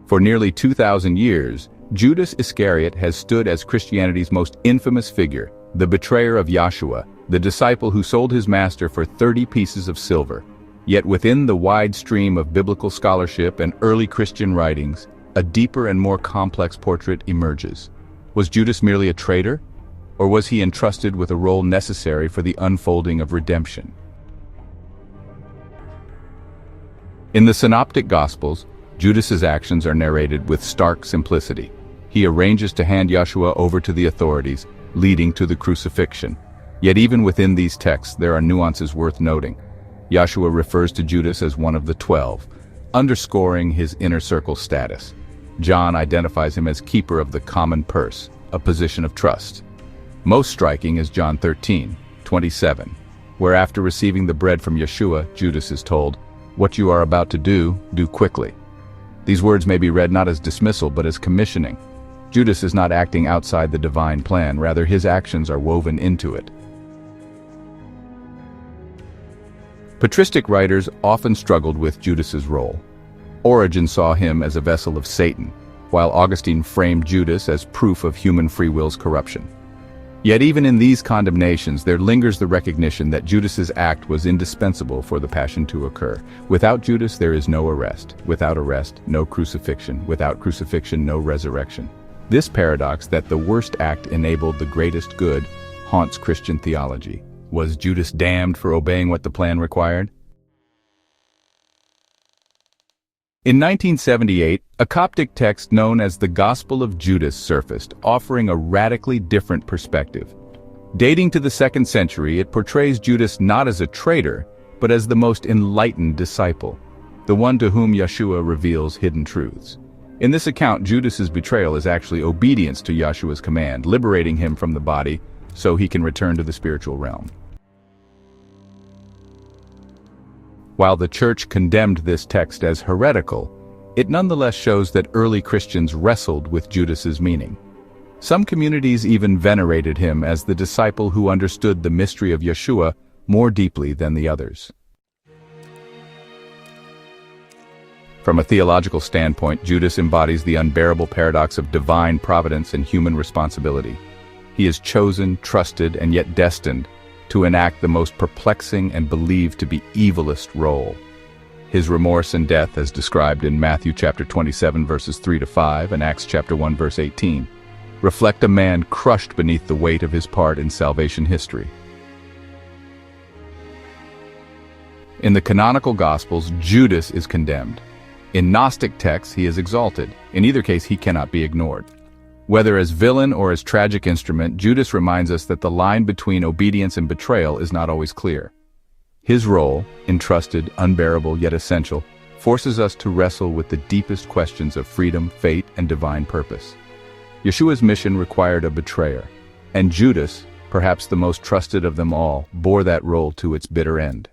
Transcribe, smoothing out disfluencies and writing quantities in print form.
For nearly 2,000 years, Judas Iscariot has stood as Christianity's most infamous figure, the betrayer of Yashua, the disciple who sold his master for 30 pieces of silver. Yet within the wide stream of biblical scholarship and early Christian writings, a deeper and more complex portrait emerges. Was Judas merely a traitor? Or was he entrusted with a role necessary for the unfolding of redemption? In the Synoptic Gospels, Judas's actions are narrated with stark simplicity. He arranges to hand Yashua over to the authorities, leading to the crucifixion. Yet even within these texts, there are nuances worth noting. Yashua refers to Judas as one of the 12, underscoring his inner circle status. John identifies him as keeper of the common purse, a position of trust. Most striking is John 13:27, where after receiving the bread from Yashua, Judas is told, "What you are about to do, do quickly." These words may be read not as dismissal but as commissioning. Judas is not acting outside the divine plan, rather his actions are woven into it. Patristic writers often struggled with Judas's role. Origen saw him as a vessel of Satan, while Augustine framed Judas as proof of human free will's corruption. Yet even in these condemnations, there lingers the recognition that Judas's act was indispensable for the passion to occur. Without Judas, there is no arrest. Without arrest, no crucifixion. Without crucifixion, no resurrection. This paradox that the worst act enabled the greatest good haunts Christian theology. Was Judas damned for obeying what the plan required? In 1978, a Coptic text known as the Gospel of Judas surfaced, offering a radically different perspective. Dating to the 2nd century, it portrays Judas not as a traitor, but as the most enlightened disciple, the one to whom Yashua reveals hidden truths. In this account, Judas's betrayal is actually obedience to Yashua's command, liberating him from the body so he can return to the spiritual realm. While the Church condemned this text as heretical, it nonetheless shows that early Christians wrestled with Judas's meaning. Some communities even venerated him as the disciple who understood the mystery of Yashua more deeply than the others. From a theological standpoint, Judas embodies the unbearable paradox of divine providence and human responsibility. He is chosen, trusted, and yet destined to enact the most perplexing and believed to be evilest role. His remorse and death, as described in Matthew chapter 27 verses 3-5 and Acts chapter 1 verse 18, reflect a man crushed beneath the weight of his part in salvation history. In the Canonical Gospels, Judas is condemned. In Gnostic texts, he is exalted. In either case, he cannot be ignored. Whether as villain or as tragic instrument, Judas reminds us that the line between obedience and betrayal is not always clear. His role, entrusted, unbearable yet essential, forces us to wrestle with the deepest questions of freedom, fate, and divine purpose. Yeshua's mission required a betrayer, and Judas, perhaps the most trusted of them all, bore that role to its bitter end.